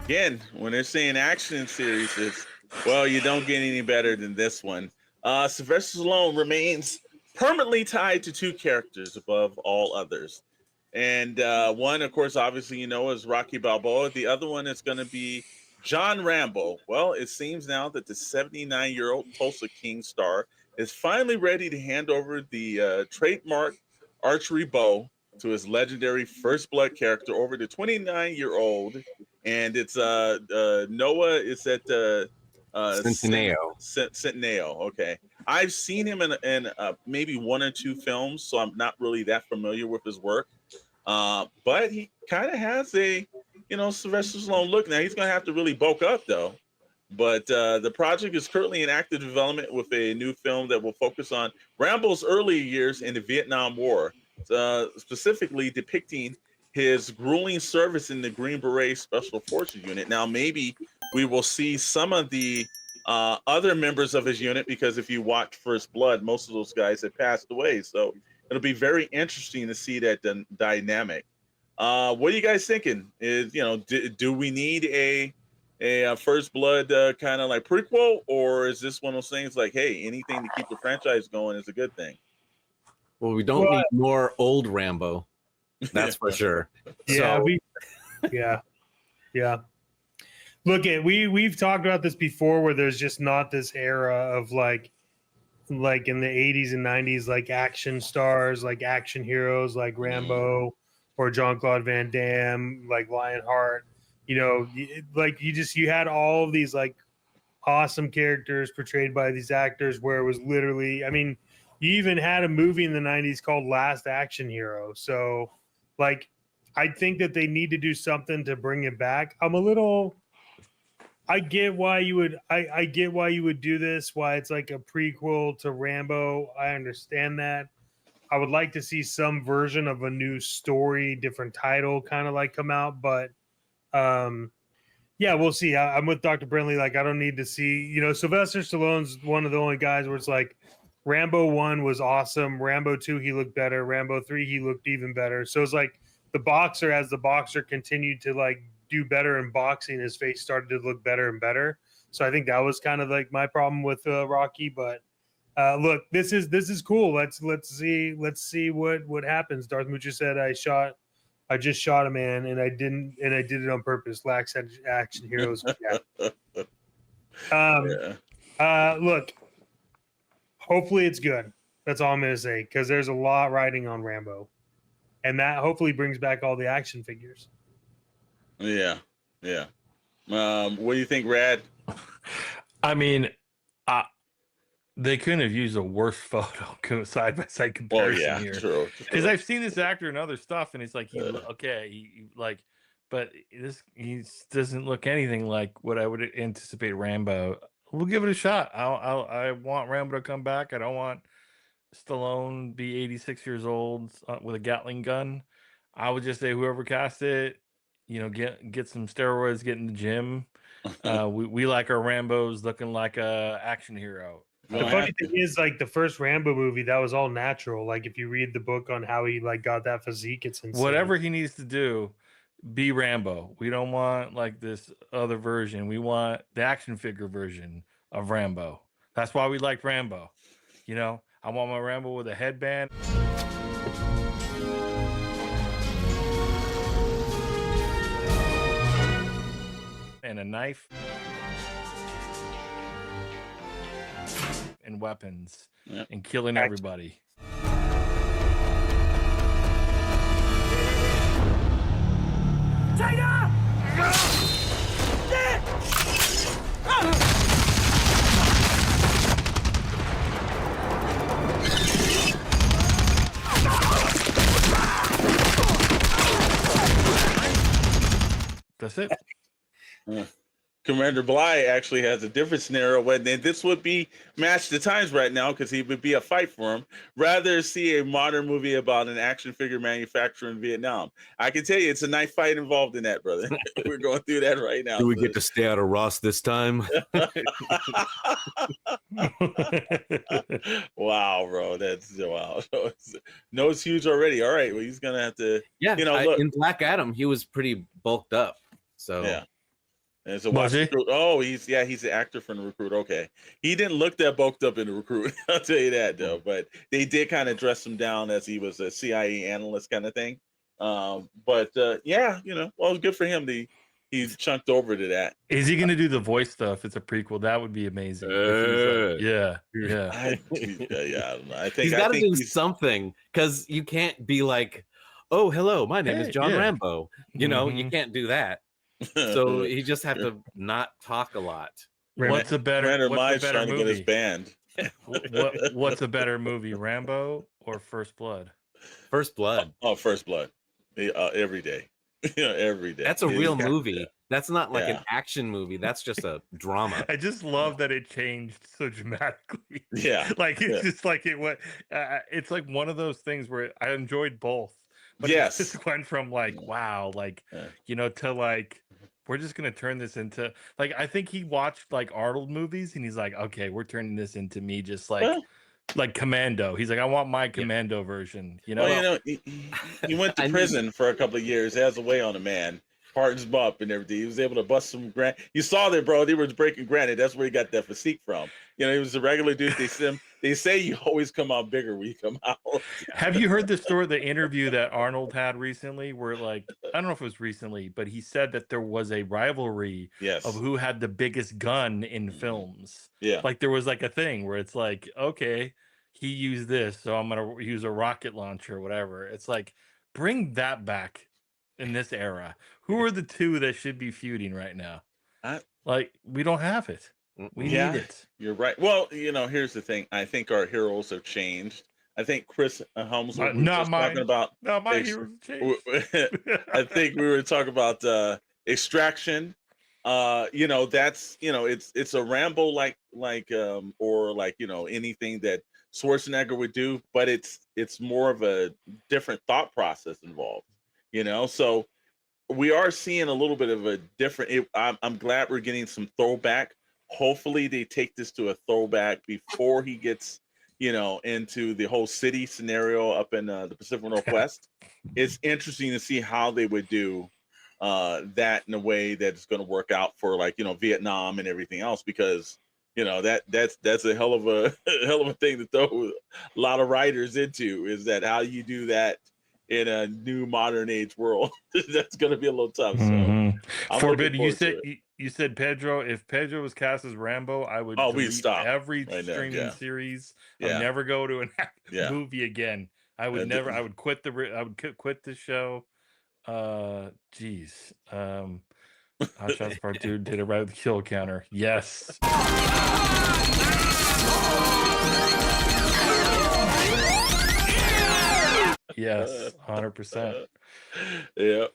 Again, when they're saying action series, it's well, you don't get any better than this one. Sylvester Stallone remains permanently tied to two characters above all others. And one, of course, obviously, is Rocky Balboa. The other one is going to be John Rambo. Well, it seems now that the 79-year-old Tulsa King star is finally ready to hand over the trademark archery bow to his legendary First Blood character over the 29-year-old. And it's Noah. It's at Centineo. Centineo. Okay, I've seen him in maybe one or two films, so I'm not really that familiar with his work. But he kind of has a, Sylvester Stallone look. Now he's going to have to really bulk up though. But the project is currently in active development with a new film that will focus on Rambo's early years in the Vietnam War, specifically depicting his grueling service in the Green Beret Special Forces Unit. Now, maybe we will see some of the other members of his unit, because if you watch First Blood, most of those guys had passed away. So it'll be very interesting to see that dynamic. What are you guys thinking? Is do we need a First Blood kind of like prequel, or is this one of those things like, hey, anything to keep the franchise going is a good thing? Well, we don't need more old Rambo. That's for sure. Yeah, yeah. Look, we've talked about this before, where there's just not this era of like in the 80s and 90s, like action stars, like action heroes, like Rambo or Jean-Claude Van Damme, like Lionheart. You had all of these like awesome characters portrayed by these actors, where it was literally, I mean, you even had a movie in the 90s called Last Action Hero. So like, I think that they need to do something to bring it back. I get why you would, I get why you would do this, why it's like a prequel to Rambo. I understand that. I would like to see some version of a new story, different title kind of like come out, but yeah, we'll see. I'm with Dr. Brentley. Like, I don't need to see, Sylvester Stallone's one of the only guys where it's like, Rambo 1 was awesome. Rambo 2, he looked better. Rambo 3, he looked even better. So it's like the boxer, as the boxer continued to like do better in boxing, his face started to look better and better. So I think that was kind of like my problem with Rocky. But look, this is cool. Let's see what happens. Darth Mucha said I just shot a man, and I did it on purpose. Lax action heroes. Yeah. Look. Hopefully it's good. That's all I'm going to say, because there's a lot riding on Rambo. And that hopefully brings back all the action figures. Yeah. What do you think, Rad? I mean, they couldn't have used a worse photo side-by-side comparison here. True. Because I've seen this actor in other stuff, and it's like, but he doesn't look anything like what I would anticipate Rambo. We'll give it a shot. I want Rambo to come back. I don't want Stallone be 86 years old with a Gatling gun. I would just say whoever cast it, get some steroids, get in the gym. We like our Rambos looking like a action hero. The funny thing is, like, the first Rambo movie, that was all natural. Like, if you read the book on how he like got that physique, it's insane. Whatever he needs to do, be Rambo. We don't want like this other version. We want the action figure version of Rambo. That's why we like Rambo. I want my Rambo with a headband and a knife and weapons and killing everybody. China! That's it. Commander Bly actually has a different scenario when this would be match the times right now, because he would be a fight for him. Rather see a modern movie about an action figure manufacturer in Vietnam. I can tell you it's a knife fight involved in that, brother. We're going through that right now. Do we get to stay out of Ross this time? Wow, bro. That's wow. Nose huge already. All right. Well, he's going to have to, look. In Black Adam, he was pretty bulked up. So yeah. And so Was watch he? Recruit. Oh, he's the actor from the Recruit. Okay, he didn't look that bulked up in the Recruit. I'll tell you that though. But they did kind of dress him down as he was a CIA analyst kind of thing. Yeah, well, it's good for him. He's chunked over to that. Is he going to do the voice stuff? It's a prequel. That would be amazing. If he's like, yeah. I don't know. I think he's got to do he's something, because you can't be like, "Oh, hello, my name is John Rambo." You can't do that. So he just have to not talk a lot. What's a better trying to get his movie? band. What's a better movie, Rambo or First Blood? First Blood. Oh, First Blood. Every day. Every day. That's a real movie. Yeah. That's not like an action movie. That's just a drama. I just love that it changed so dramatically. Yeah. Like it's just like it went. It's like one of those things where I enjoyed both, but Yes. it just went from like wow, like to like we're just gonna turn this into like I think he watched like Arnold movies and he's like, okay, we're turning this into me just like Commando. He's like, I want my Commando version. Well, he went to prison for a couple of years. He has a way on a man. Hardens him up and everything. He was able to bust some granite. You saw that, bro. They were breaking granite. That's where he got that physique from. He was a regular dude. They say you always come out bigger when you come out. Have you heard the interview that Arnold had recently where like, I don't know if it was recently, but he said that there was a rivalry of who had the biggest gun in films. Yeah. Like there was like a thing where it's like, okay, he used this, so I'm going to use a rocket launcher or whatever. It's like, bring that back in this era. Who are the two that should be feuding right now? We don't have it. We need it. You're right. Well, here's the thing. I think our heroes have changed. I think Chris Helmsworth was talking about. Not my heroes changed. I think we were talking about Extraction. That's it's a Rambo like or like anything that Schwarzenegger would do, but it's more of a different thought process involved. So we are seeing a little bit of a different. I'm glad we're getting some throwback. Hopefully, they take this to a throwback before he gets, into the whole city scenario up in the Pacific Northwest. It's interesting to see how they would do that in a way that's going to work out for Vietnam and everything else, because that's a hell of a thing to throw a lot of writers into. Is that how you do that in a new modern age world? That's going to be a little tough. So Forbidden, you said Pedro. If Pedro was cast as Rambo, I would we'd stop every right streaming series. I would never go to a movie again. I would never. I would quit quit the show. Geez. Hot Shots Part 2 did it right with the kill counter. Yes. Yes, 100%. Yeah.